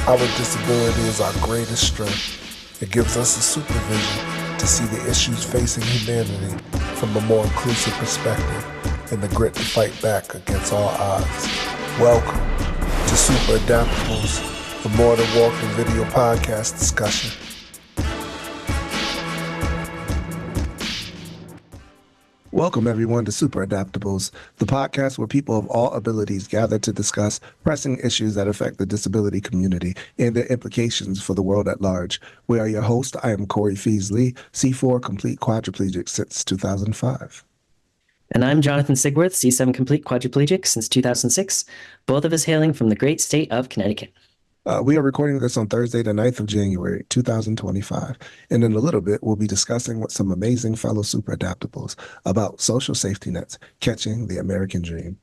Our disability is our greatest strength. It gives us a supervision to see the issues facing humanity from a more inclusive perspective and the grit to fight back against all odds. Welcome to Super Adaptables, the More Than Walking Video podcast discussion. Welcome, everyone, to Super Adaptables, the podcast where people of all abilities gather to discuss pressing issues that affect the disability community and their implications for the world at large. We are your host. I am Corey Pheez, C4 complete quadriplegic since 2005. And I'm Jonathan Sigworth, C7 complete quadriplegic since 2006, both of us hailing from the great state of Connecticut. We are recording this on Thursday, the 9th of January, 2025. And in a little bit, we'll be discussing with some amazing fellow super adaptables about social safety nets, catching the American dream.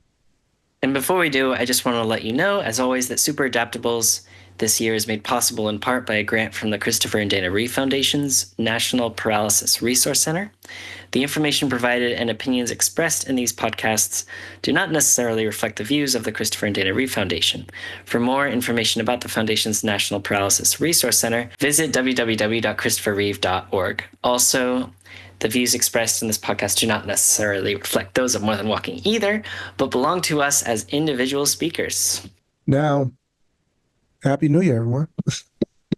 And before we do, I just want to let you know, as always, that Super Adaptables this year is made possible in part by a grant from the Christopher and Dana Reeve Foundation's National Paralysis Resource Center. The information provided and opinions expressed in these podcasts do not necessarily reflect the views of the Christopher and Dana Reeve Foundation. For more information about the Foundation's National Paralysis Resource Center, visit www.christopherreeve.org. Also, the views expressed in this podcast do not necessarily reflect those of More Than Walking either, but belong to us as individual speakers. Now, Happy New Year, everyone.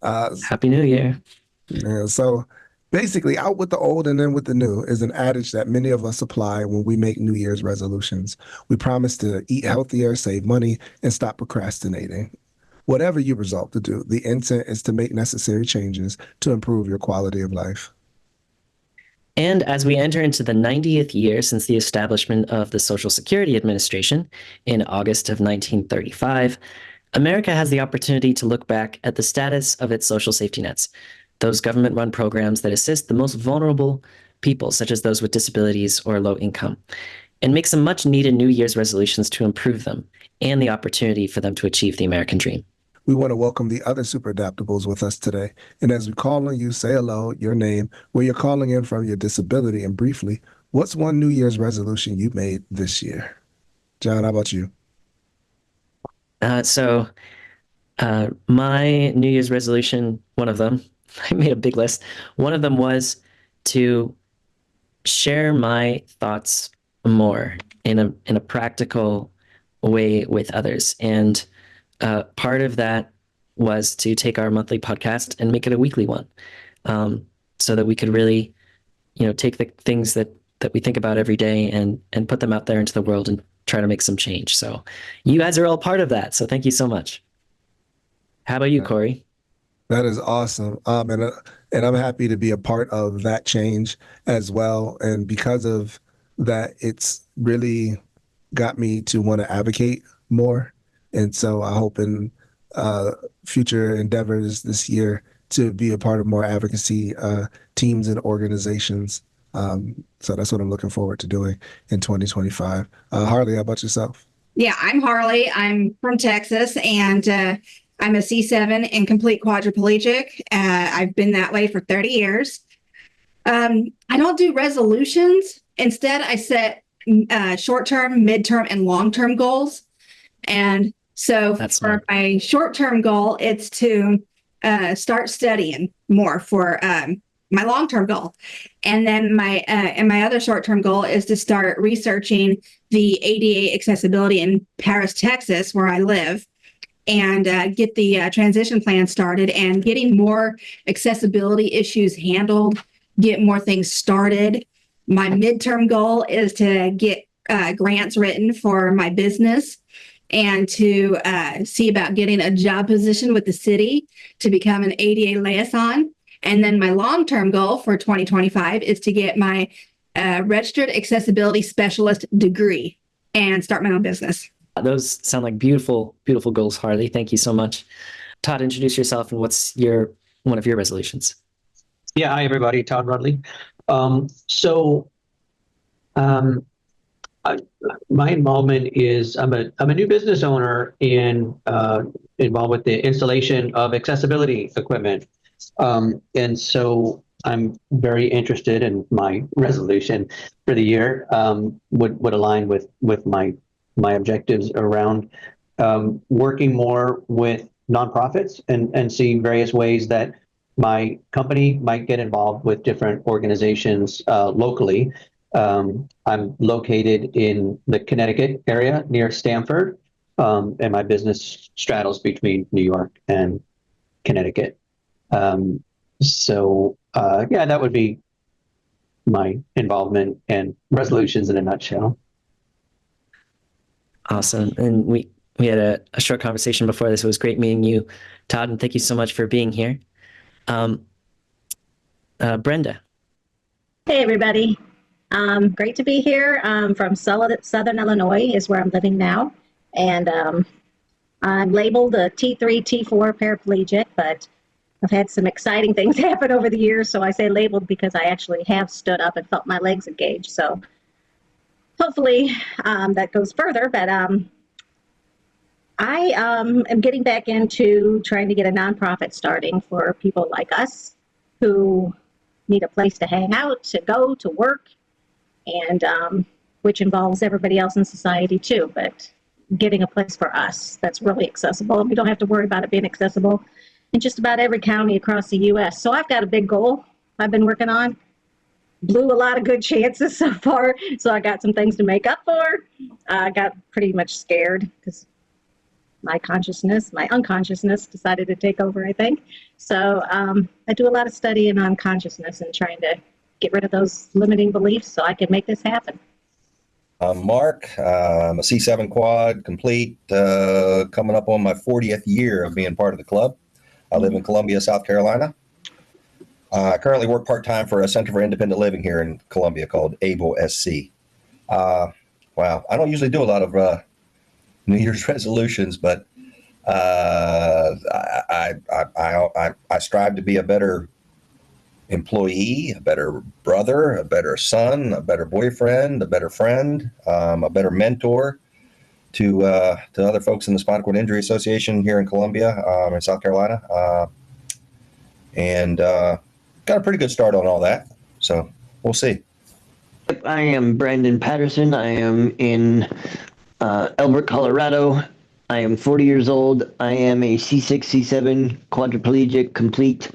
Happy New Year. Yeah, so basically, out with the old and in with the new is an adage that many of us apply when we make New Year's resolutions. We promise to eat healthier, save money, and stop procrastinating. Whatever you resolve to do, the intent is to make necessary changes to improve your quality of life. And as we enter into the 90th year since the establishment of the Social Security Administration in August of 1935, America has the opportunity to look back at the status of its social safety nets, those government-run programs that assist the most vulnerable people, such as those with disabilities or low income, and make some much-needed New Year's resolutions to improve them and the opportunity for them to achieve the American dream. We want to welcome the other super adaptables with us today. And as we call on you, say hello, your name, where you're calling in from, your disability, and briefly, what's one New Year's resolution you made this year? John, how about you? My New Year's resolution, one of them, I made a big list. One of them was to share my thoughts more in a practical way with others. And part of that was to take our monthly podcast and make it a weekly one, so that we could really, take the things that we think about every day and put them out there into the world and try to make some change. So you guys are all part of that. So thank you so much. How about you, Corey? That is awesome. And I'm happy to be a part of that change as well. And because of that, it's really got me to want to advocate more. And so I hope in future endeavors this year to be a part of more advocacy teams and organizations. So that's what I'm looking forward to doing in 2025. Harley, how about yourself? Yeah, I'm Harley. I'm from Texas, and I'm a C7 and complete quadriplegic. I've been that way for 30 years. I don't do resolutions. Instead, I set short-term, mid-term, and long-term goals. And so for my short-term goal, it's to start studying more for my long-term goal. And then my other short-term goal is to start researching the ADA accessibility in Paris, Texas, where I live, and get the transition plan started and getting more accessibility issues handled, get more things started. My midterm goal is to get grants written for my business and to see about getting a job position with the city to become an ADA liaison. And then my long-term goal for 2025 is to get my registered accessibility specialist degree and start my own business. Those sound like beautiful, beautiful goals, Harley. Thank you so much. Todd, introduce yourself and what's one of your resolutions? Yeah, hi everybody, Todd Rudley. My involvement is I'm a new business owner involved with the installation of accessibility equipment. And so I'm very interested in my resolution for the year, would align with my objectives around working more with nonprofits and see various ways that my company might get involved with different organizations locally. I'm located in the Connecticut area near Stamford, and my business straddles between New York and Connecticut. Yeah, that would be my involvement and resolutions in a nutshell. Awesome. And we had a short conversation before this. It was great meeting you, Todd, and thank you so much for being here. Brenda. Hey, everybody. Great to be here. From Southern Illinois is where I'm living now. And I'm labeled a T3, T4 paraplegic, but I've had some exciting things happen over the years. So I say labeled because I actually have stood up and felt my legs engaged. So hopefully that goes further. But I am getting back into trying to get a nonprofit starting for people like us who need a place to hang out, to go, to work, and which involves everybody else in society too. But getting a place for us that's really accessible, and we don't have to worry about it being accessible in just about every county across the U.S. So I've got a big goal I've been working on. Blew a lot of good chances so far, so I got some things to make up for. I got pretty much scared because my unconsciousness decided to take over, I think. So I do a lot of studying on consciousness and trying to get rid of those limiting beliefs so I can make this happen. I'm Mark. I'm a C7 quad complete, coming up on my 40th year of being part of the club. I live in Columbia, South Carolina. I currently work part-time for a Center for Independent Living here in Columbia called ABLE SC. Wow, I don't usually do a lot of New Year's resolutions, but I strive to be a better employee, a better brother, a better son, a better boyfriend, a better friend, a better mentor to other folks in the Spinal Cord Injury Association here in Columbia, in South Carolina, and got a pretty good start on all that. So we'll see. I am Brandon Patterson. I am in Elbert, Colorado. I am 40 years old. I am a C6, C7 quadriplegic complete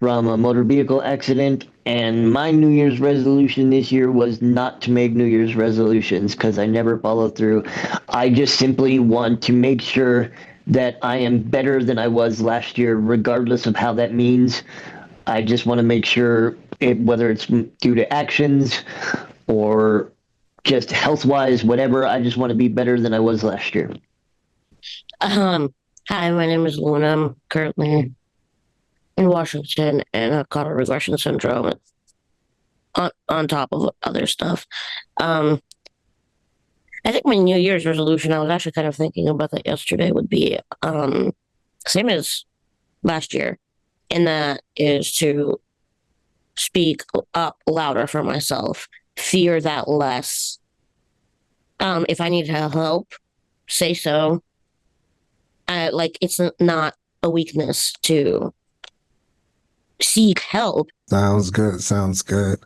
from a motor vehicle accident. And my New Year's resolution this year was not to make New Year's resolutions because I never follow through. I just simply want to make sure that I am better than I was last year, regardless of how that means. I just want to make sure, whether it's due to actions or just health-wise, whatever, I just want to be better than I was last year. Hi, my name is Luna. I'm currently in Washington and I've got a regression syndrome on top of other stuff. I think my New Year's resolution, I was actually kind of thinking about that yesterday, would be same as last year, and that is to speak up louder for myself, fear that less. If I need help, say so. Like, it's not a weakness to seek help. Sounds good. Sounds good.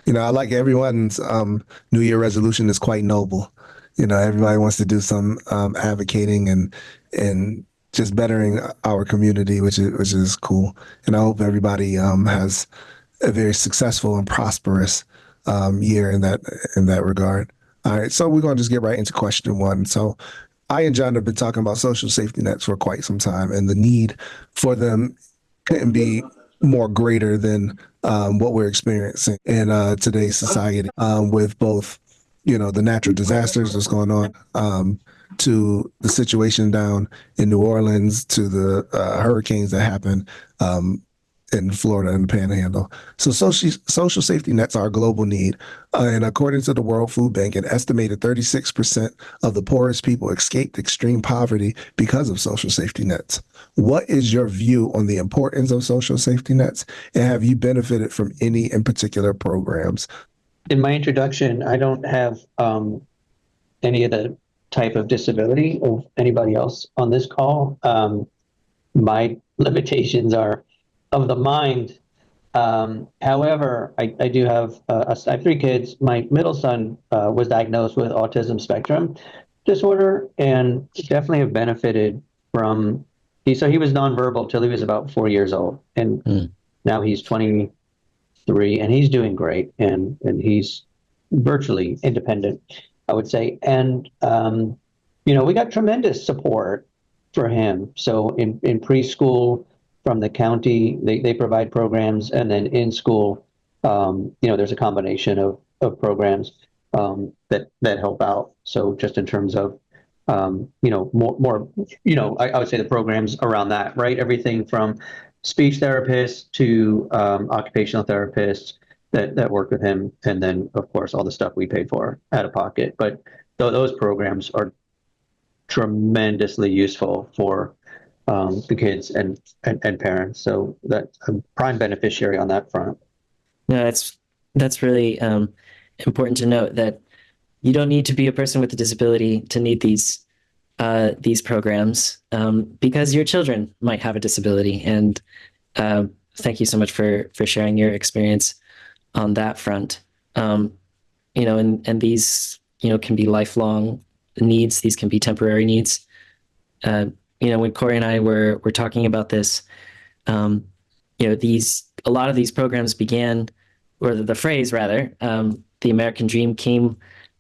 You know, I like everyone's New Year resolution is quite noble. You know, everybody wants to do some advocating and just bettering our community, which is cool. And I hope everybody has a very successful and prosperous year in that regard. All right, so we're going to just get right into question one. So I and John have been talking about social safety nets for quite some time, and the need for them couldn't be more greater than what we're experiencing in today's society, with both, you know, the natural disasters that's going on, to the situation down in New Orleans, to the hurricanes that happen in Florida and the Panhandle. So social safety nets are a global need. And according to the World Food Bank, an estimated 36% of the poorest people escaped extreme poverty because of social safety nets. What is your view on the importance of social safety nets? And have you benefited from any in particular programs? In my introduction, I don't have any of the type of disability of anybody else on this call. My limitations are of the mind. However, I do have, I have 3 kids. My middle son was diagnosed with autism spectrum disorder and definitely have benefited from He was nonverbal till he was about 4 years old, and now he's 23, and he's doing great, and he's virtually independent, I would say. And we got tremendous support for him. So in preschool from the county, they provide programs, and then in school, there's a combination of programs that help out. So just in terms of more, I would say the programs around that, right? Everything from speech therapists to occupational therapists that work with him, and then of course all the stuff we paid for out of pocket. But those programs are tremendously useful for the kids and parents. So that I'm a prime beneficiary on that front. No, that's really important to note that you don't need to be a person with a disability to need these programs, because your children might have a disability. And thank you so much for sharing your experience on that front. And these can be lifelong needs. These can be temporary needs. When Corey and I were talking about this, a lot of these programs began, or the phrase rather, the American dream came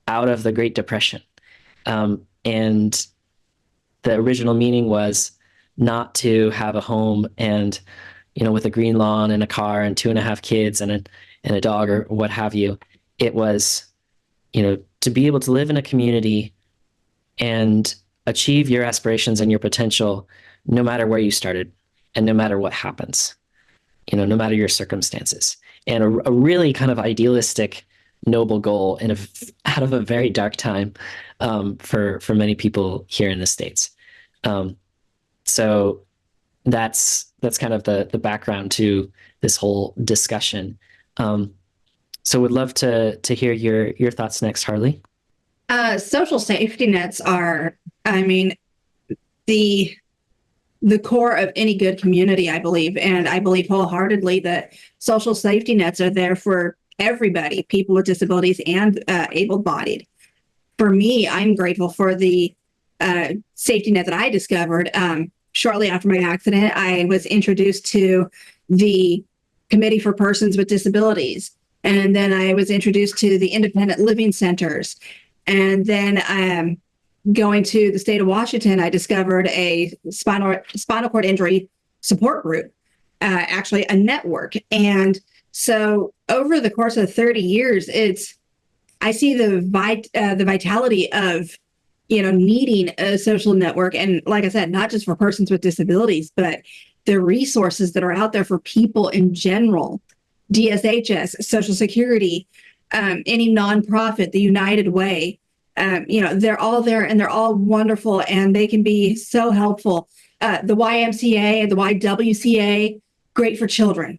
out of the Great Depression. And the original meaning was not to have a home and, with a green lawn and a car and 2.5 kids and a dog or what have you. It was, to be able to live in a community and achieve your aspirations and your potential, no matter where you started and no matter what happens, no matter your circumstances. And a really kind of idealistic, noble goal out of a very dark time for many people here in the States. So that's kind of the background to this whole discussion. So would love to hear your thoughts next, Harley. Social safety nets are, the core of any good community, I believe. And I believe wholeheartedly that social safety nets are there for everybody, people with disabilities and able-bodied. For me, I'm grateful for the safety net that I discovered. Shortly after my accident, I was introduced to the Committee for Persons with Disabilities. And then I was introduced to the Independent Living Centers. And then going to the state of Washington, I discovered a spinal cord injury support group, actually a network. And so over the course of 30 years, I see the vitality of, needing a social network. And like I said, not just for persons with disabilities, but the resources that are out there for people in general, DSHS, Social Security, any nonprofit, the United Way, they're all there and they're all wonderful and they can be so helpful. The YMCA, the YWCA, great for children.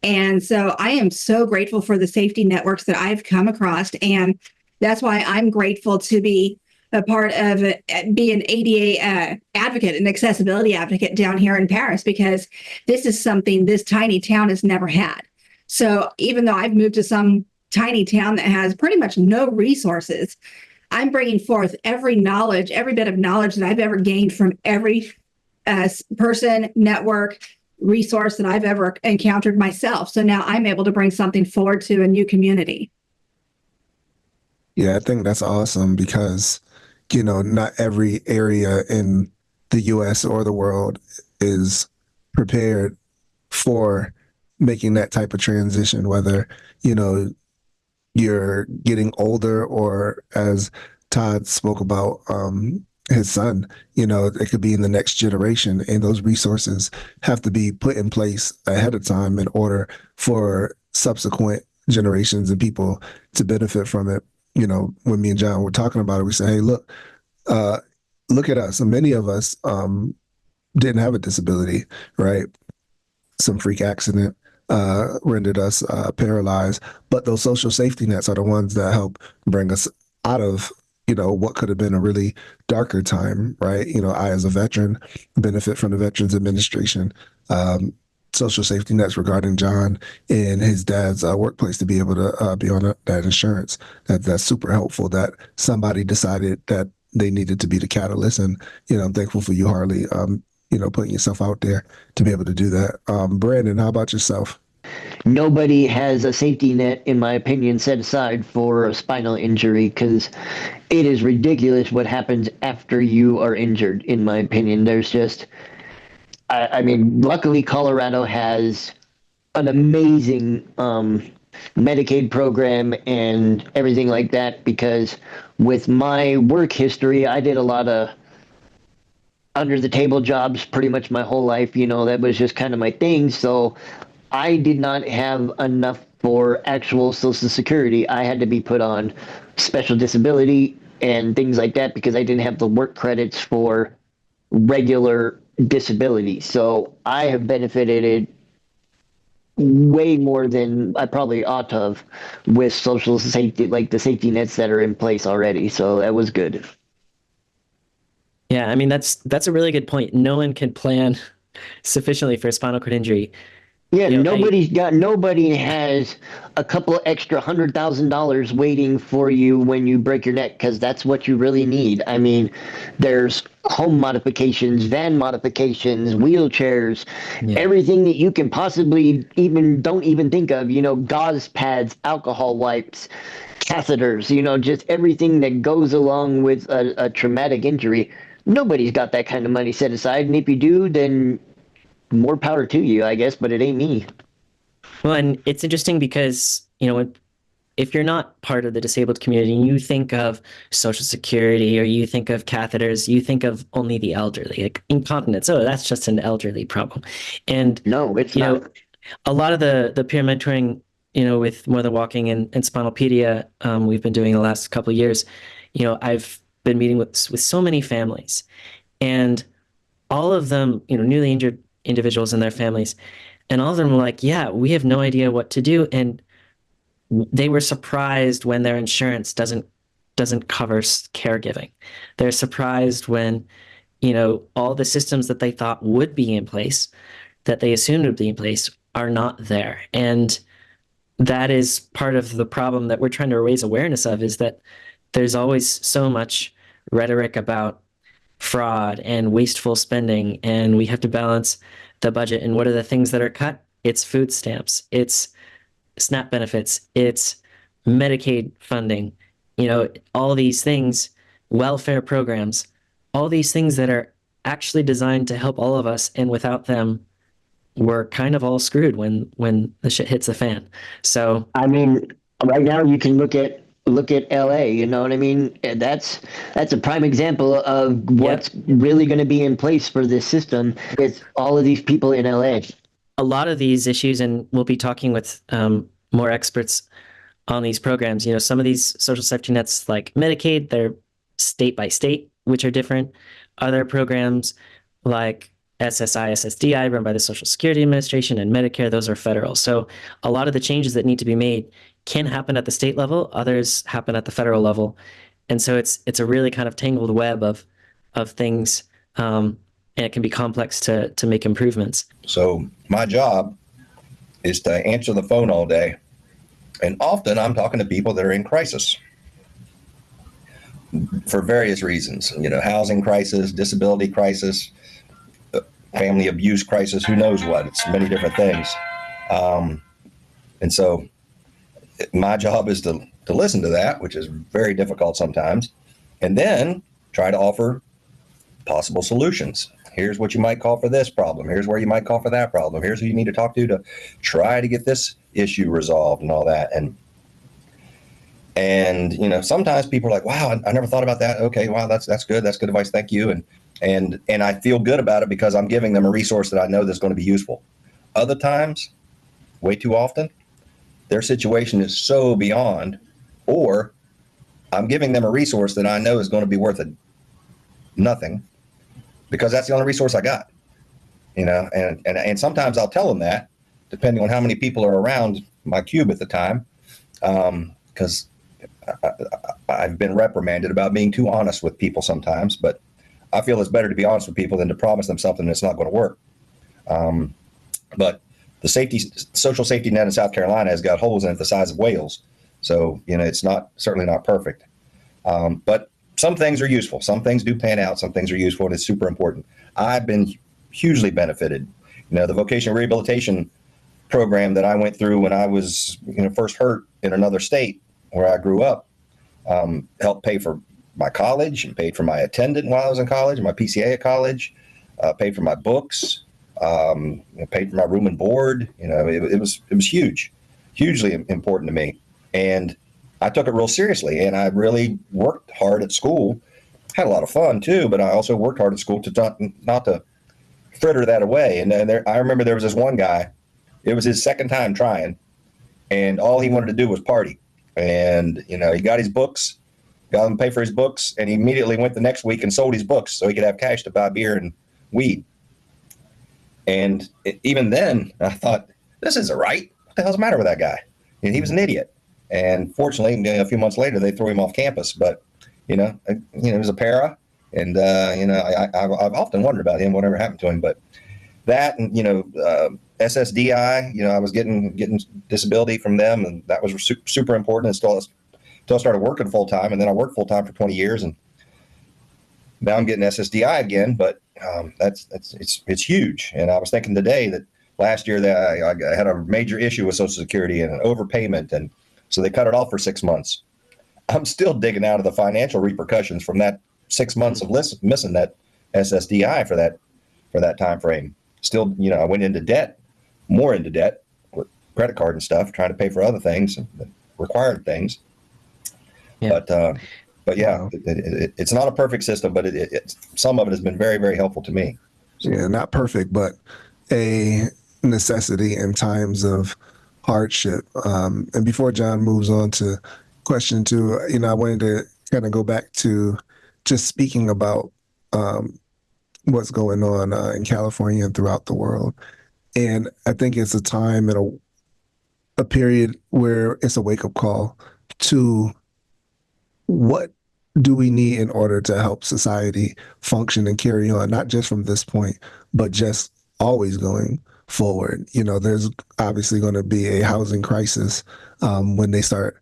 And so I am so grateful for the safety networks that I've come across. And that's why I'm grateful to be a part of be an ADA advocate, an accessibility advocate down here in Paris, because this is something this tiny town has never had. So even though I've moved to some tiny town that has pretty much no resources, I'm bringing forth every bit of knowledge that I've ever gained from every person, network, resource that I've ever encountered myself. So now I'm able to bring something forward to a new community. Yeah, I think that's awesome because, not every area in the US or the world is prepared for making that type of transition, whether, you're getting older or, as Todd spoke about, his son, it could be in the next generation, and those resources have to be put in place ahead of time in order for subsequent generations and people to benefit from it. When me and John were talking about it, we said, hey, look at us. And many of us didn't have a disability, right? Some freak accident rendered us paralyzed. But those social safety nets are the ones that help bring us out of, what could have been a really darker time, right? I, as a veteran, benefit from the Veterans Administration. Social safety nets regarding John and his dad's workplace to be able to be on that insurance. That's super helpful that somebody decided that they needed to be the catalyst. And, I'm thankful for you, Harley, putting yourself out there to be able to do that. Brandon, how about yourself? Nobody has a safety net, in my opinion, set aside for a spinal injury because it is ridiculous what happens after you are injured, in my opinion. There's just, I mean, luckily, Colorado has an amazing Medicaid program and everything like that because with my work history, I did a lot of under the table jobs pretty much my whole life. That was just kind of my thing. So I did not have enough for actual Social Security. I had to be put on special disability and things like that because I didn't have the work credits for regular disability. So I have benefited way more than I probably ought to have with social safety, like the safety nets that are in place already. So that was good. Yeah, I mean that's a really good point. No one can plan sufficiently for a spinal cord injury. Yeah, You know, nobody has a couple extra $100,000 waiting for you when you break your neck because that's what you really need. I mean, there's home modifications, van modifications, wheelchairs, everything that you can possibly don't even think of, gauze pads, alcohol wipes, catheters, just everything that goes along with a traumatic injury. Nobody's got that kind of money set aside. And if you do, then more power to you, I guess, but it ain't me. Well, and it's interesting because, if you're not part of the disabled community and you think of Social Security or you think of catheters, you think of only the elderly, like incontinence. Oh, that's just an elderly problem. And no, it's not. A lot of the peer mentoring, with More Than Walking and Spinalpedia, we've been doing the last couple of years. I've been meeting with so many families, and all of them, newly injured individuals and their families, and all of them were like, yeah, we have no idea what to do. And they were surprised when their insurance doesn't cover caregiving. They're surprised when, all the systems that they thought would be in place, that they assumed would be in place, are not there. And that is part of the problem that we're trying to raise awareness of, is that there's always so much rhetoric about fraud and wasteful spending, and we have to balance the budget. And what are the things that are cut? It's food stamps, it's SNAP benefits, it's Medicaid funding, all these things, welfare programs, all these things that are actually designed to help all of us. And without them, we're kind of all screwed when the shit hits the fan. So, I mean, right now you can look at LA, you know what I mean? And that's a prime example of what's really going to be in place for this system with all of these people in LA. A lot of these issues, and we'll be talking with more experts on these programs. Some of these social safety nets, like Medicaid, they're state by state, which are different. Other programs like SSI, SSDI, run by the Social Security Administration, and Medicare, those are federal. So a lot of the changes that need to be made can happen at the state level, others happen at the federal level. And so it's a really kind of tangled web of things, and it can be complex to make improvements. So my job is to answer the phone all day. And often I'm talking to people that are in crisis for various reasons, housing crisis, disability crisis, family abuse crisis, who knows what. It's many different things. And so my job is to listen to that, which is very difficult sometimes, and then try to offer possible solutions. Here's what you might call for this problem. Here's where you might call for that problem. Here's who you need to talk to try to get this issue resolved and all that. And sometimes people are like, wow, I never thought about that. Okay, wow, that's good. That's good advice. Thank you. And I feel good about it because I'm giving them a resource that I know that's going to be useful. Other times, way too often, their situation is so beyond, or I'm giving them a resource that I know is going to be worth nothing because that's the only resource I got. And sometimes I'll tell them that, depending on how many people are around my cube at the time, because I've been reprimanded about being too honest with people sometimes, but I feel it's better to be honest with people than to promise them something that's not going to work. But the social safety net in South Carolina has got holes in it the size of whales. So, it's certainly not perfect. But some things are useful. Some things do pan out. Some things are useful, and it's super important. I've been hugely benefited. You know, the vocational rehabilitation program that I went through when I was, first hurt in another state where I grew up, helped pay for my college and paid for my attendant while I was in college, my PCA at college, paid for my books, paid for my room and board. It was huge, hugely important to me. And I took it real seriously, and I really worked hard at school. Had a lot of fun too, but I also worked hard at school to not to fritter that away. And I remember there was this one guy. It was his second time trying, and all he wanted to do was party. And he got his books, got him to pay for his books, and he immediately went the next week and sold his books so he could have cash to buy beer and weed. And even then, I thought, this isn't right. What the hell's the matter with that guy? And he was an idiot. And fortunately, a few months later, they threw him off campus. But he was a para, and I've often wondered about him, whatever happened to him. But that, and SSDI, I was getting disability from them, and that was super important until I started working full time, and then I worked full time for 20 years, and now I'm getting SSDI again. But it's huge. And I was thinking today that last year that I had a major issue with Social Security and an overpayment, and so they cut it off for 6 months. I'm still digging out of the financial repercussions from that 6 months of missing that SSDI for that time frame. Still, I went into debt, more into debt with credit card and stuff, trying to pay for other things, required things. Yeah. But yeah, wow. It's not a perfect system, but some of it has been very, very helpful to me. So. Yeah, not perfect, but a necessity in times of hardship. And before John moves on to question two, I wanted to kind of go back to just speaking about what's going on in California and throughout the world. And I think it's a time and a period where it's a wake-up call to what do we need in order to help society function and carry on, not just from this point, but just always going forward. There's obviously going to be a housing crisis when they start,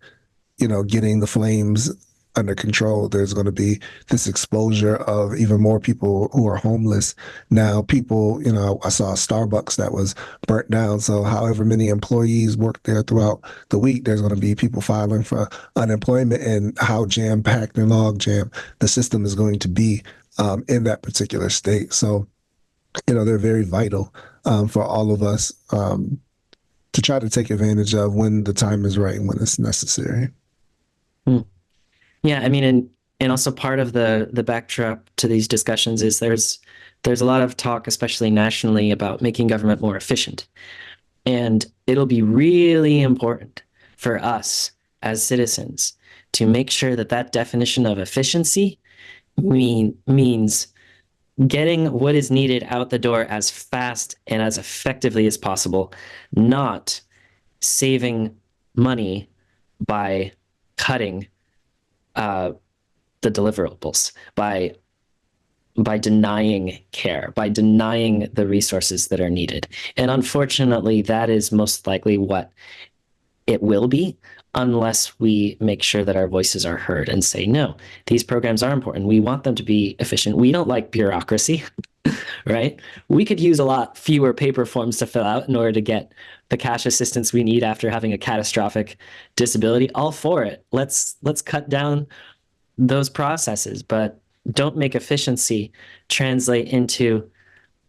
getting the flames under control. There's going to be this exposure of even more people who are homeless. Now, people, I saw a Starbucks that was burnt down. So however many employees work there throughout the week, there's going to be people filing for unemployment, and how jam-packed and log-jam the system is going to be in that particular state. So, they're very vital for all of us to try to take advantage of when the time is right and when it's necessary. Yeah, I mean, and also part of the backdrop to these discussions is there's a lot of talk, especially nationally, about making government more efficient. And it'll be really important for us as citizens to make sure that definition of efficiency means getting what is needed out the door as fast and as effectively as possible, not saving money by cutting the deliverables, by denying care, by denying the resources that are needed. And unfortunately, that is most likely what it will be, unless we make sure that our voices are heard and say, no, these programs are important. We want them to be efficient. We don't like bureaucracy, right? We could use a lot fewer paper forms to fill out in order to get the cash assistance we need after having a catastrophic disability. All for it. Let's cut down those processes, but don't make efficiency translate into,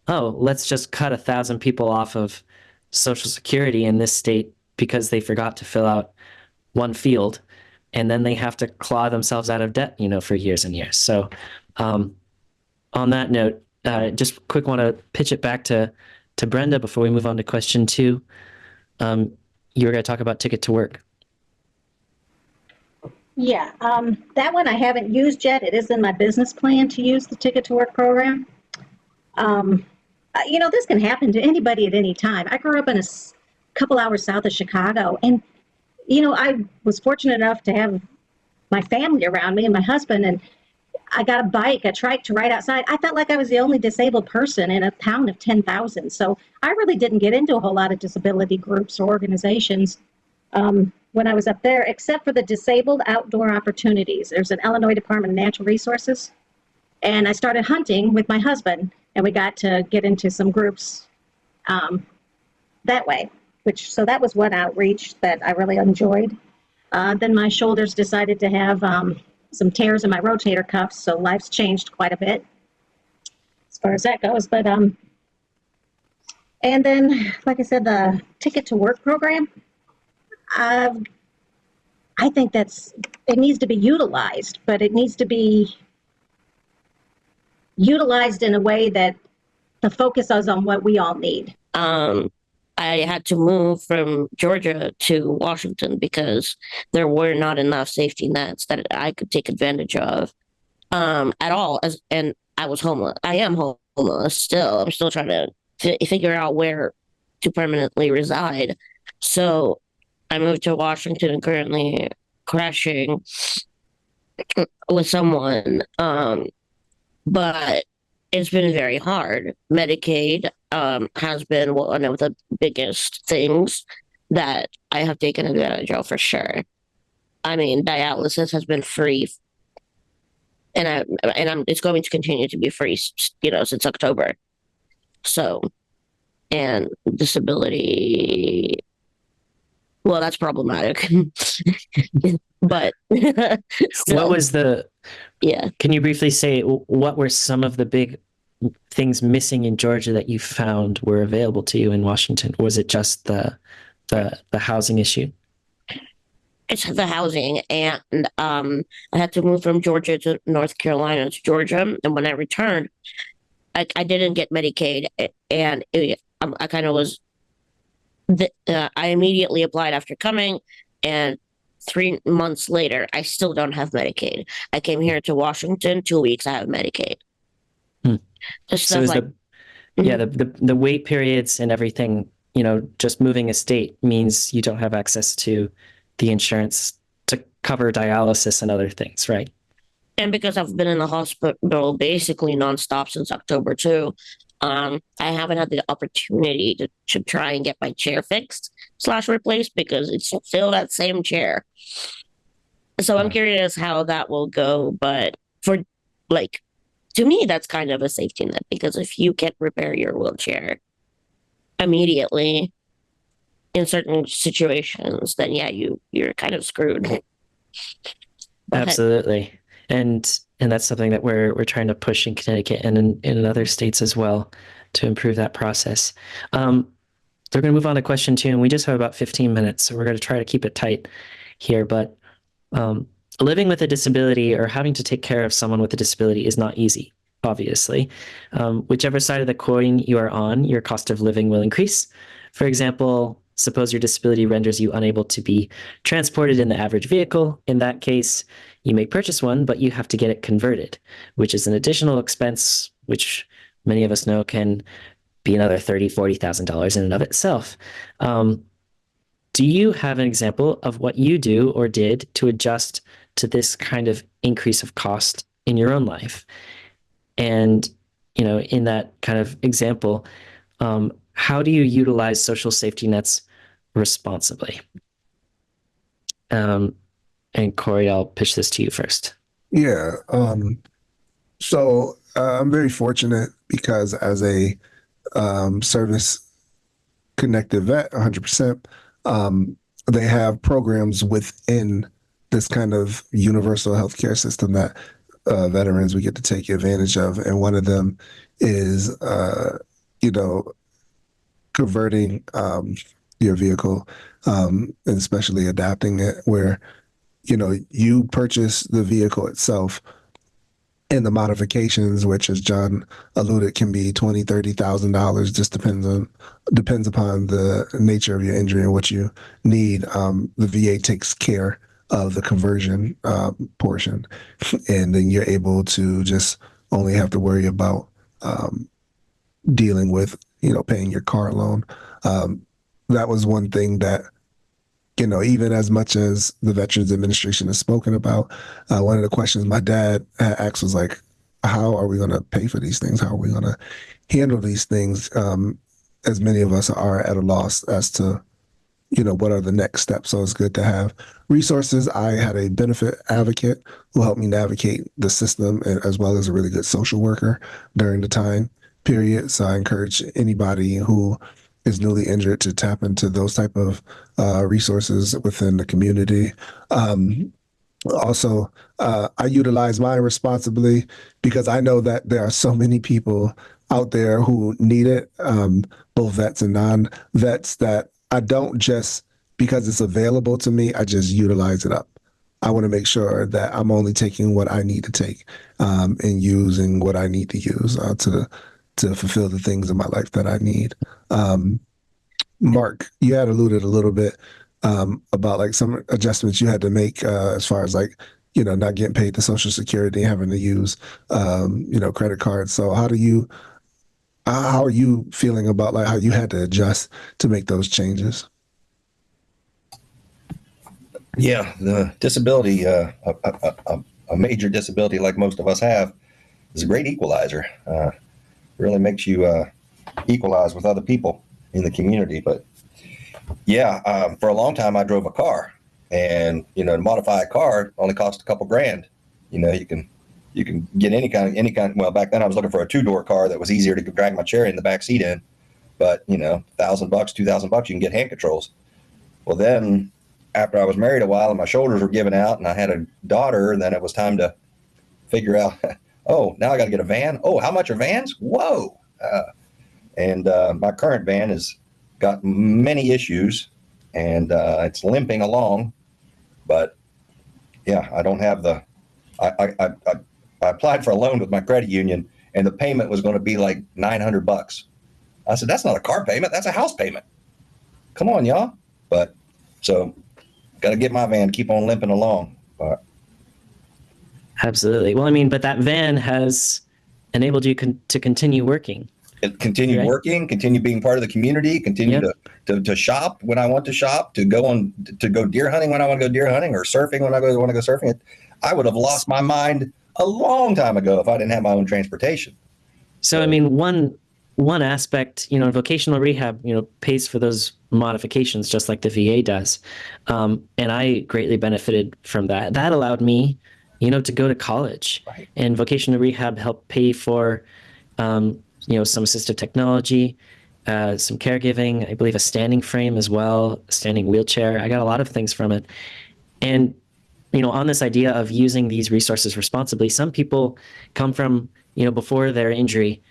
oh, let's just cut 1,000 people off of Social Security in this state because they forgot to fill out one field, and then they have to claw themselves out of debt, for years and years. So on that note, just quick want to pitch it back to Brenda before we move on to question two. You were going to talk about Ticket to Work. Yeah, that one I haven't used yet. It is in my business plan to use the Ticket to Work program. This can happen to anybody at any time. I grew up in a couple hours south of Chicago, and I was fortunate enough to have my family around me and my husband, and I got a bike, a trike to ride outside. I felt like I was the only disabled person in a town of 10,000. So I really didn't get into a whole lot of disability groups or organizations when I was up there, except for the Disabled Outdoor Opportunities. There's an Illinois Department of Natural Resources. And I started hunting with my husband. and we got to get into some groups that way. So that was one outreach that I really enjoyed. Then my shoulders decided to have some tears in my rotator cuffs, so life's changed quite a bit as far as that goes. But and then, like I said, the Ticket to Work program, I think it needs to be utilized, but it needs to be utilized in a way that the focus is on what we all need. I had to move from Georgia to Washington because there were not enough safety nets that I could take advantage of at all. And I was homeless. I am homeless still. I'm still trying to figure out where to permanently reside. So I moved to Washington and currently crashing with someone. But it's been very hard. Medicaid has been one of the biggest things that I have taken advantage of for sure. I mean, dialysis has been free, and it's going to continue to be free, since October. So, and disability, well, that's problematic. But What was yeah. Can you briefly say what were some of the big things missing in Georgia that you found were available to you in Washington? Was it just the housing issue? It's the housing, and I had to move from Georgia to North Carolina to Georgia, and when I returned, I didn't get Medicaid, and I kind of was. I immediately applied after coming, and 3 months later, I still don't have Medicaid. I came here to Washington, 2 weeks, I have Medicaid. Just So stuff the wait periods and everything, just moving a state means you don't have access to the insurance to cover dialysis and other things, right? And because I've been in the hospital basically nonstop since October too, I haven't had the opportunity to try and get my chair fixed / replaced because it's still that same chair. So I'm curious how that will go. But to me, that's kind of a safety net because if you can't repair your wheelchair immediately in certain situations, then yeah, you're kind of screwed. Absolutely. And that's something that we're trying to push in Connecticut and in other states as well to improve that process. They're going to move on to question 2, and we just have about 15 minutes, so we're going to try to keep it tight here. But living with a disability or having to take care of someone with a disability is not easy, obviously. Whichever side of the coin you are on, your cost of living will increase. For example, suppose your disability renders you unable to be transported in the average vehicle. In that case, you may purchase one, but you have to get it converted, which is an additional expense, which many of us know can be another $30,000, $40,000 in and of itself. Do you have an example of what you do or did to adjust to this kind of increase of cost in your own life? And, in that kind of example, how do you utilize social safety nets responsibly? And Corey, I'll pitch this to you first. Yeah. So I'm very fortunate because as a service connected vet, 100%, they have programs within this kind of universal healthcare system that veterans we get to take advantage of. And one of them is, converting your vehicle, and especially adapting it where, you purchase the vehicle itself and the modifications, which as John alluded, can be $20,000, $30,000, just depends upon the nature of your injury and what you need. The VA takes care of the conversion portion, and then you're able to just only have to worry about dealing with, paying your car loan. That was one thing that, even as much as the Veterans Administration has spoken about, one of the questions my dad asked was like, how are we going to pay for these things? How are we going to handle these things? As many of us are at a loss as to, what are the next steps. So it's good to have resources. I had a benefit advocate who helped me navigate the system, as well as a really good social worker during the time. period. So I encourage anybody who is newly injured to tap into those type of resources within the community. Also, I utilize mine responsibly because I know that there are so many people out there who need it, both vets and non-vets, that I don't just, because it's available to me, I just utilize it up. I want to make sure that I'm only taking what I need to take, and using what I need to use to fulfill the things in my life that I need. Um, Mark, you had alluded a little bit about like some adjustments you had to make as far as like, not getting paid the Social Security, having to use, credit cards. So how are you feeling about like how you had to adjust to make those changes? Yeah, the disability, a major disability like most of us have, is a great equalizer. Really makes you equalize with other people in the community. But yeah, for a long time I drove a car, and to modify a car only cost a couple grand. You can get any kind. Well, back then I was looking for a 2-door car that was easier to drag my chair in the back seat in. But $1,000, $2,000, you can get hand controls. Well, then after I was married a while and my shoulders were giving out and I had a daughter, and then it was time to figure out, oh, now I got to get a van. Oh, how much are vans? Whoa. And my current van has got many issues, and it's limping along. But yeah, I don't have I applied for a loan with my credit union, and the payment was going to be like $900. I said, that's not a car payment. That's a house payment. Come on, y'all. But so got to get my van, keep on limping along. But Absolutely. Well, I mean, but that van has enabled you to continue working. Continue Right. working, continue being part of the community, continue to shop when I want to shop, to go deer hunting when I want to go deer hunting, or surfing when I want to go surfing. I would have lost my mind a long time ago if I didn't have my own transportation. So, I mean, one aspect, vocational rehab, pays for those modifications just like the VA does. And I greatly benefited from that. That allowed me, to go to college. Right. And vocational rehab helped pay for, some assistive technology, some caregiving, I believe a standing frame as well, a standing wheelchair. I got a lot of things from it. And, on this idea of using these resources responsibly, some people come from, before their injury,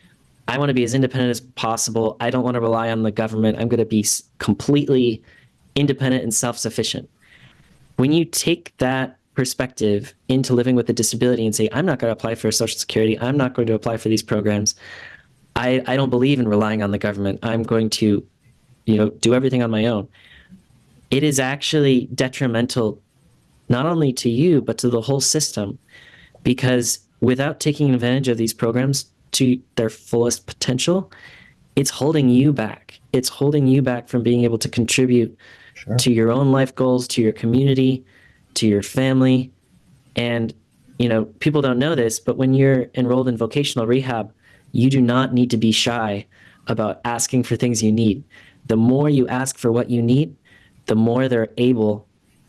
I want to be as independent as possible. I don't want to rely on the government. I'm going to be completely independent and self-sufficient. When you take that perspective into living with a disability and say, I'm not going to apply for Social Security, I'm not going to apply for these programs, I don't believe in relying on the government. I'm going to, do everything on my own. It is actually detrimental not only to you, but to the whole system, because without taking advantage of these programs to their fullest potential, it's holding you back. It's holding you back from being able to contribute to your own life goals, to your community, to your family. And, people don't know this, but when you're enrolled in vocational rehab, you do not need to be shy about asking for things you need. The more you ask for what you need, the more they're able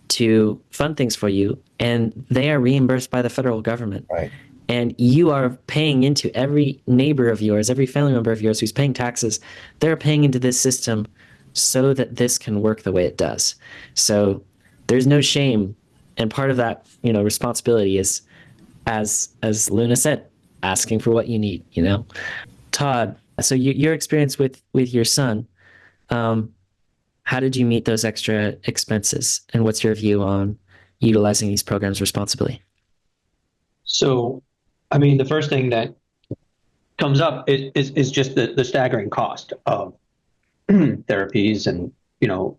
to fund things for you, and they are reimbursed by the federal government. Right. And you are paying into, every neighbor of yours, every family member of yours who's paying taxes, they're paying into this system so that this can work the way it does. So there's no shame. And part of that, responsibility is, as Luna said, asking for what you need, Todd, so your experience with your son, how did you meet those extra expenses? And what's your view on utilizing these programs responsibly? So, I mean, the first thing that comes up is just the staggering cost of therapies and,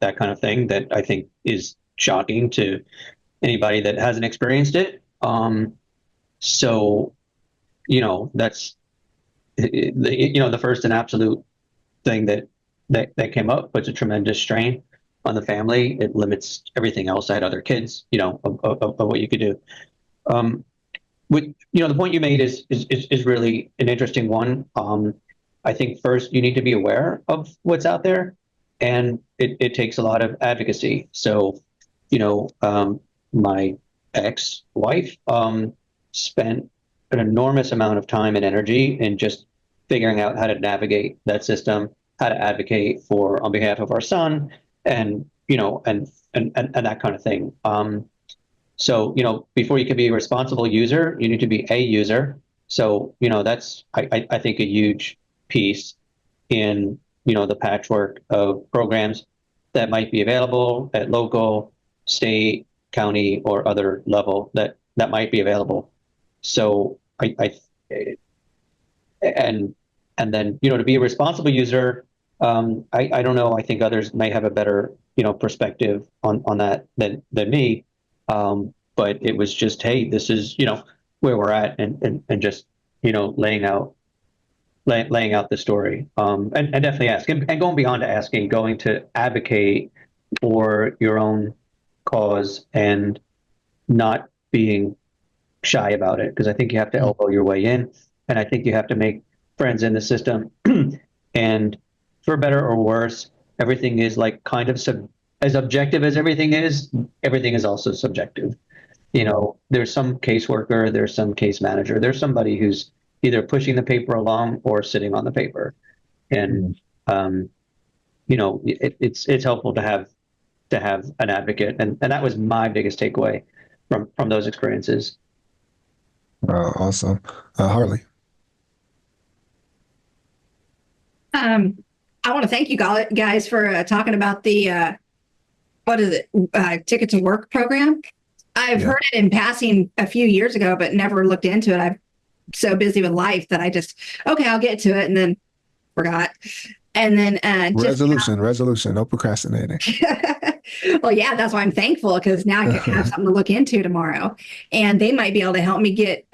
that kind of thing, that I think is shocking to anybody that hasn't experienced it. So, that's, the first and absolute thing that came up, puts a tremendous strain on the family. It limits everything else. I had other kids, of what you could do. The point you made is really an interesting one. I think first you need to be aware of what's out there, and it takes a lot of advocacy. So, my ex-wife spent an enormous amount of time and energy in just figuring out how to navigate that system, how to advocate for on behalf of our son, and and that kind of thing. So before you can be a responsible user, you need to be a user. So that's I think a huge piece in the patchwork of programs that might be available at local, state, county, or other level that might be available. So and then to be a responsible user, I don't know. I think others may have a better perspective on that than me. But it was just, hey, this is where we're at, and just laying out the story, and definitely ask, and going beyond asking, going to advocate for your own cause and not being shy about it, because I think you have to elbow your way in, and I think you have to make friends in the system. And for better or worse, everything is like kind of as objective as everything is also subjective. There's some caseworker, there's some case manager, there's somebody who's either pushing the paper along or sitting on the paper. And it's helpful to have an advocate, and that was my biggest takeaway from those experiences. Awesome. Harley. I want to thank you guys for talking about the what is it, Ticket to Work program. I've heard it in passing a few years ago, but never looked into it. I'm so busy with life that I just, okay, I'll get to it, and then forgot. And then resolution, no procrastinating. Well, yeah, that's why I'm thankful, because now I can have something to look into tomorrow, and they might be able to help me get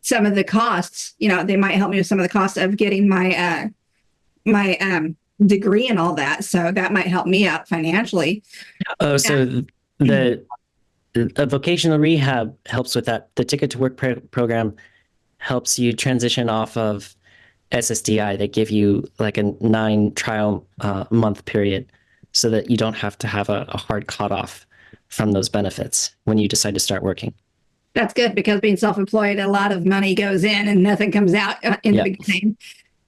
some of the costs. They might help me with some of the costs of getting my degree and all that. So that might help me out financially. Oh, so the vocational rehab helps with that. The Ticket to Work program helps you transition off of SSDI. They give you like a 9 trial month period, so that you don't have to have a hard cutoff from those benefits when you decide to start working. That's good, because being self-employed, a lot of money goes in and nothing comes out in the beginning.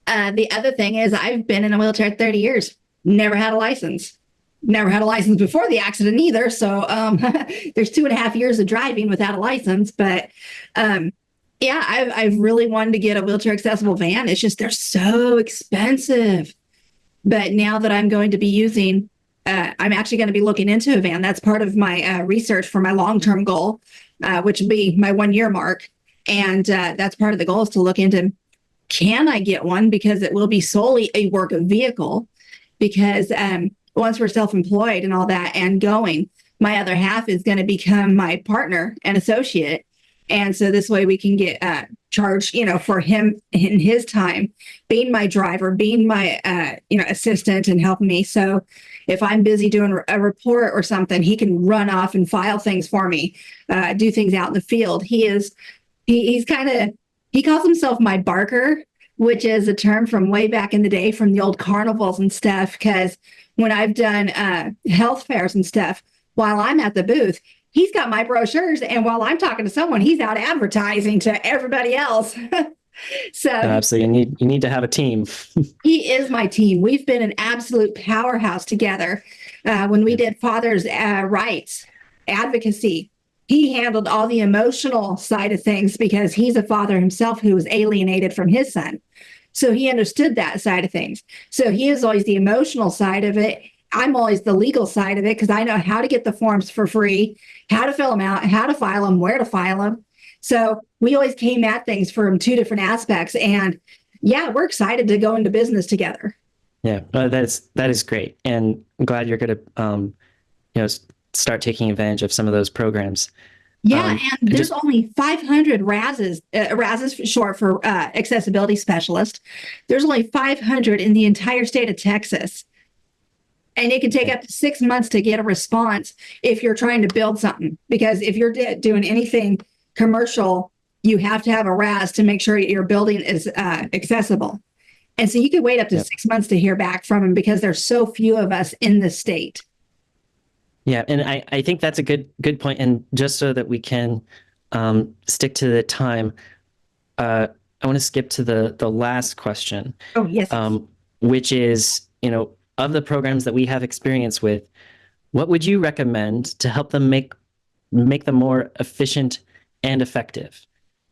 The other thing is, I've been in a wheelchair 30 years, never had a license. Never had a license before the accident either. So there's 2.5 years of driving without a license. But I've really wanted to get a wheelchair accessible van. It's just they're so expensive. But now that I'm going to be using, I'm actually going to be looking into a van. That's part of my research for my long-term goal, which would be my 1-year mark. And that's part of the goal, is to look into, can I get one? Because it will be solely a work vehicle. Because once we're self-employed and all that and going, my other half is going to become my partner and associate. And so this way we can get charged, for him in his time, being my driver, being my, assistant and helping me. So if I'm busy doing a report or something, he can run off and file things for me, do things out in the field. He calls himself my barker, which is a term from way back in the day from the old carnivals and stuff. Because when I've done health fairs and stuff, while I'm at the booth, he's got my brochures, and while I'm talking to someone, he's out advertising to everybody else. So absolutely, you need to have a team. He is my team. We've been an absolute powerhouse together. When we did Father's Rights advocacy, he handled all the emotional side of things, because he's a father himself who was alienated from his son. So he understood that side of things. So he is always the emotional side of it. I'm always the legal side of it, because I know how to get the forms for free, how to fill them out, how to file them, where to file them. So we always came at things from 2 different aspects. And yeah, we're excited to go into business together. Yeah, that is great. And I'm glad you're going to, start taking advantage of some of those programs. Yeah, and there's only 500 RASs. RAS is short for accessibility specialist. There's only 500 in the entire state of Texas. And it can take up to 6 months to get a response if you're trying to build something. Because if you're doing anything commercial, you have to have a RAS to make sure your building is accessible. And so you could wait up to 6 months to hear back from them, because there's so few of us in the state. Yeah, and I think that's a good point. And just so that we can stick to the time, to skip to the last question, Oh, yes. which is, of the programs that we have experience with, what would you recommend to help them make them more efficient and effective?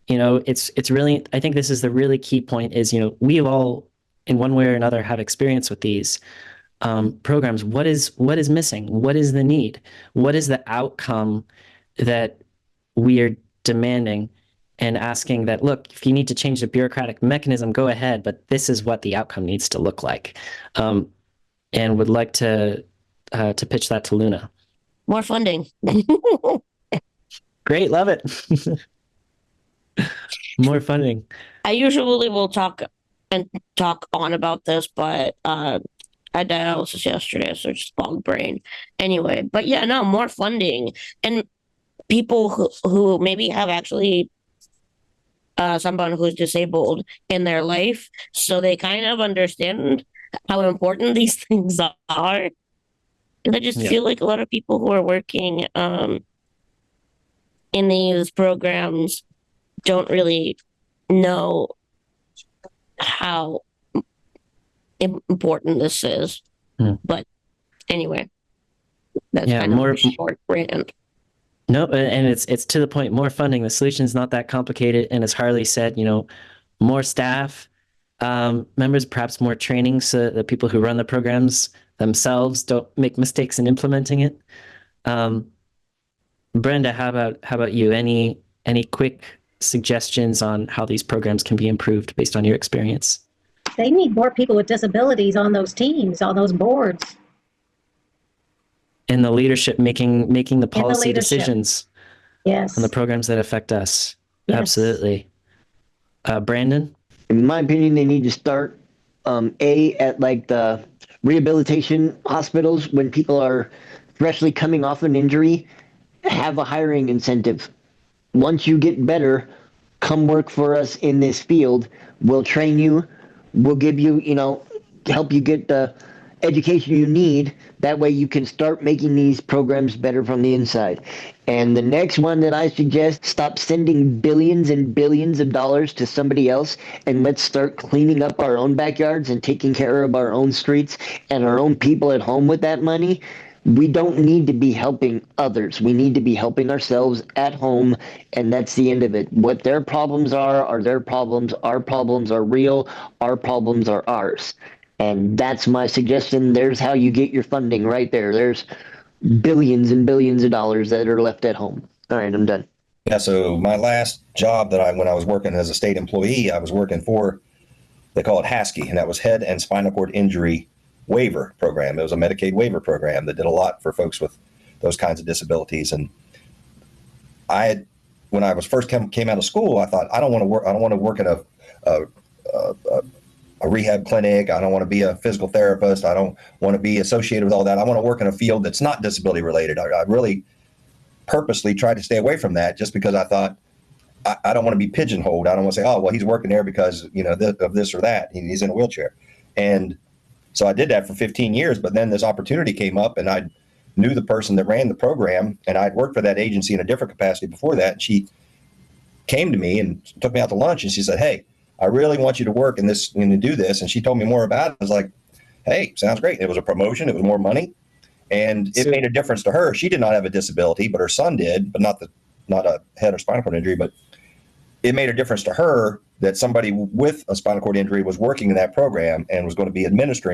It's really, I think this is the really key point is, we all in one way or another have experience with these programs. What is missing? What is the need? What is the outcome that we are demanding and asking that, look, if you need to change the bureaucratic mechanism, go ahead, but this is what the outcome needs to look like. And would like to pitch that to Luna. More funding. Great, love it. More funding. I usually will talk on about this, but I had dialysis yesterday, so just bog brain. Anyway, but yeah, no, more funding and people who maybe have actually someone who's disabled in their life, so they kind of understand how important these things are. And I just feel like a lot of people who are working in these programs don't really know how important this is. But anyway, that's kind of a short rant. No, and it's to the point. More funding. The solution's not that complicated, and as Harley said, more staff members, perhaps more training, so the people who run the programs themselves don't make mistakes in implementing it. Brenda, how about you? Any quick suggestions on how these programs can be improved based on your experience? They need more people with disabilities on those teams, on those boards. In the leadership, making the policy decisions. Yes. On the programs that affect us. Yes. Absolutely. Brandon? In my opinion, they need to start at like the rehabilitation hospitals when people are freshly coming off an injury, have a hiring incentive. Once you get better, come work for us in this field. We'll train you. We'll give you, help you get the education you need. That way you can start making these programs better from the inside. And the next one that I suggest, stop sending billions and billions of dollars to somebody else, and let's start cleaning up our own backyards and taking care of our own streets and our own people at home with that money. We don't need to be helping others. We need to be helping ourselves at home, and that's the end of it. What their problems are their problems. Our problems are real. Our problems are ours. And that's my suggestion. There's how you get your funding right there. There's billions and billions of dollars that are left at home. All right, I'm done. Yeah, so my last job when I was working as a state employee, I was working for, they call it HASKI, and that was Head and Spinal Cord Injury Waiver Program. It was a Medicaid waiver program that did a lot for folks with those kinds of disabilities. And when I was first came out of school, I thought, I don't want to work at a rehab clinic. I don't want to be a physical therapist. I don't want to be associated with all that. I want to work in a field that's not disability related. I really purposely tried to stay away from that just because I thought I don't want to be pigeonholed. I don't want to say, oh, well, he's working there because, of this or that. He's in a wheelchair. And so I did that for 15 years, but then this opportunity came up and I knew the person that ran the program, and I'd worked for that agency in a different capacity before that. And she came to me and took me out to lunch and she said, hey, I really want you to work in this and to do this. And she told me more about it. I was like, hey, sounds great. It was a promotion. It was more money. And it made a difference to her. She did not have a disability, but her son did, but not a head or spinal cord injury. But it made a difference to her that somebody with a spinal cord injury was working in that program and was going to be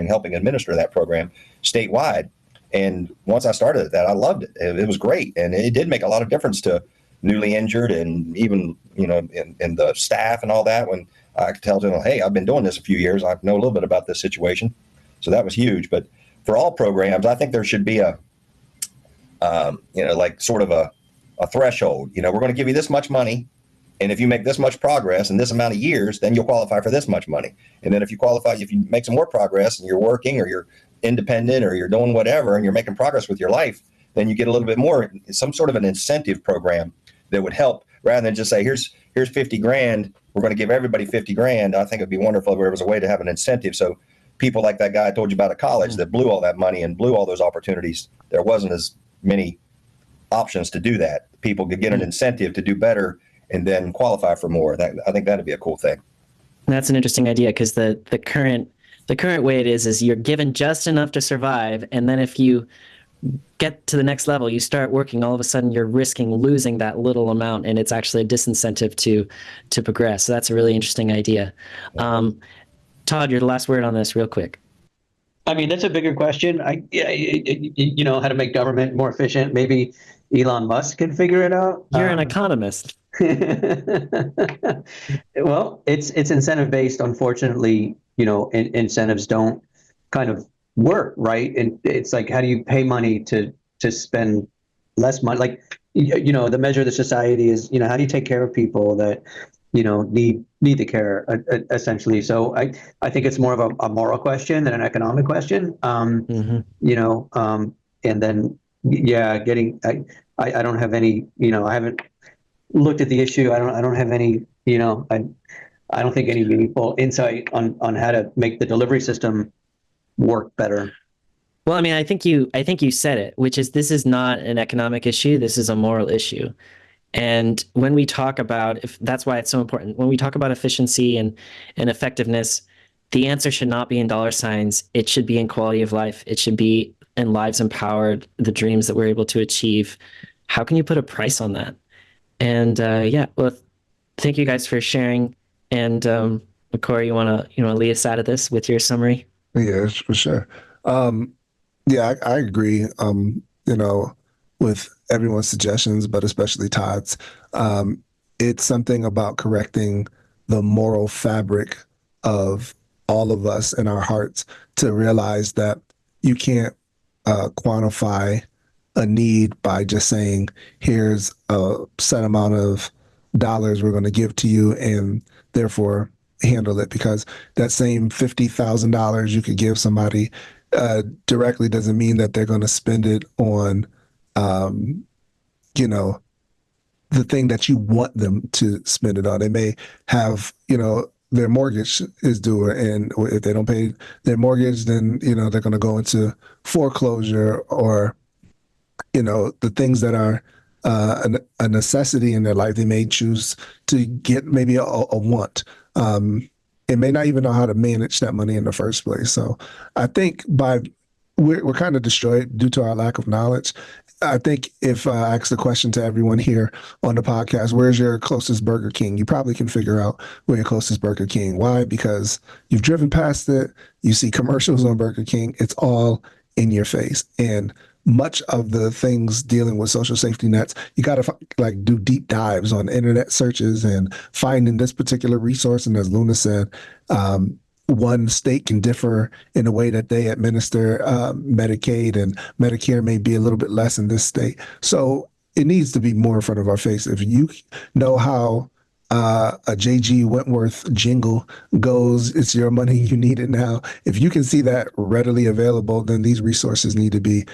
helping administer that program statewide. And once I started that, I loved it. It was great. And it did make a lot of difference to newly injured and even, in the staff and all that. When I could tell them, hey, I've been doing this a few years. I know a little bit about this situation. So that was huge. But for all programs, I think there should be a threshold. We're going to give you this much money. And if you make this much progress in this amount of years, then you'll qualify for this much money. And then if you make some more progress and you're working or you're independent or you're doing whatever and you're making progress with your life, then you get a little bit more, some sort of an incentive program that would help rather than just say, here's 50 grand. We're going to give everybody 50 grand. I think it'd be wonderful if there was a way to have an incentive. So people like that guy I told you about at college that blew all that money and blew all those opportunities, there wasn't as many options to do that. People could get an incentive to do better and then qualify for more. I think that'd be a cool thing. That's an interesting idea because the current way it is you're given just enough to survive, and then if you get to the next level, you start working, all of a sudden you're risking losing that little amount, and it's actually a disincentive to progress. So that's a really interesting idea. Todd, you're the last word on this, real quick. I mean, that's a bigger question. How to make government more efficient. Maybe Elon Musk can figure it out. You're an economist. Well, it's incentive based. Unfortunately, incentives don't kind of work, right? And it's like, how do you pay money to spend less money? Like, the measure of the society is, how do you take care of people that need the care, essentially. So I think it's more of a moral question than an economic question. And then I don't have any, I haven't looked at the issue. I don't have any, I don't think any meaningful insight on how to make the delivery system work better. Well, I mean, I think you said it, which is this is not an economic issue. This is a moral issue. And when we talk about, if that's why it's so important, when we talk about efficiency and effectiveness, the answer should not be in dollar signs. It should be in quality of life. It should be in lives empowered, the dreams that we're able to achieve. How can you put a price on that? And well, thank you guys for sharing. And Corey, you wanna lead us out of this with your summary? Yeah, for sure. Yeah, I agree. With everyone's suggestions, but especially Todd's. It's something about correcting the moral fabric of all of us in our hearts to realize that you can't quantify a need by just saying, here's a set amount of dollars we're going to give to you and therefore handle it, because that same $50,000 you could give somebody directly doesn't mean that they're going to spend it on the thing that you want them to spend it on. They may have, their mortgage is due, and if they don't pay their mortgage, then, they're going to go into foreclosure, or, the things that are a necessity in their life, they may choose to get maybe a want. And may not even know how to manage that money in the first place. So I think we're kind of destroyed due to our lack of knowledge. I think if I ask the question to everyone here on the podcast, where's your closest Burger King? You probably can figure out where your closest Burger King. Why? Because you've driven past it. You see commercials on Burger King. It's all in your face. And much of the things dealing with social safety nets, you got to do deep dives on internet searches and finding this particular resource. And as Luna said, one state can differ in the way that they administer Medicaid, and Medicare may be a little bit less in this state. So it needs to be more in front of our face. If you know how a J.G. Wentworth jingle goes, it's your money, you need it now. If you can see that readily available, then these resources need to be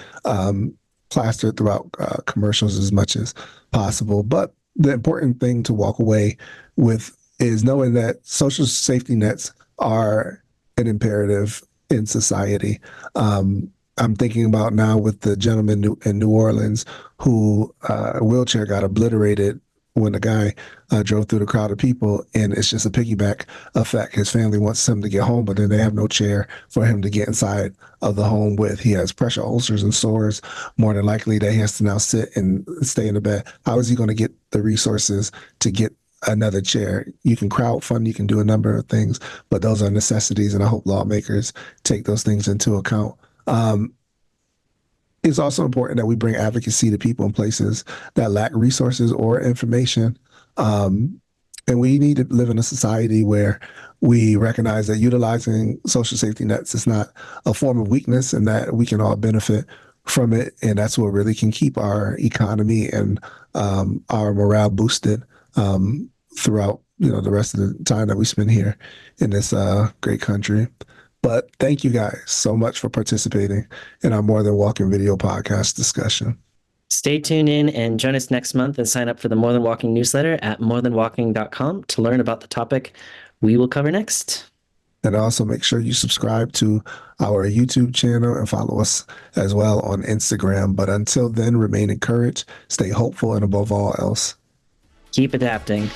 plastered throughout commercials as much as possible. But the important thing to walk away with is knowing that social safety nets are an imperative in society. I'm thinking about now with the gentleman in New Orleans who a wheelchair got obliterated when the guy drove through the crowd of people, and it's just a piggyback effect. His family wants him to get home, but then they have no chair for him to get inside of the home with. He has pressure ulcers and sores. More than likely, that he has to now sit and stay in the bed. How is he going to get the resources to get another chair? You can crowdfund, you can do a number of things, but those are necessities, and I hope lawmakers take those things into account. It's also important that we bring advocacy to people in places that lack resources or information. And we need to live in a society where we recognize that utilizing social safety nets is not a form of weakness, and that we can all benefit from it. And that's what really can keep our economy and our morale boosted throughout the rest of the time that we spend here in this great country. But thank you guys so much for participating in our More Than Walking video podcast discussion. Stay tuned in and join us next month and sign up for the More Than Walking newsletter at morethanwalking.com to learn about the topic we will cover next. And also make sure you subscribe to our YouTube channel and follow us as well on Instagram. But until then, remain encouraged, stay hopeful, and above all else, keep adapting.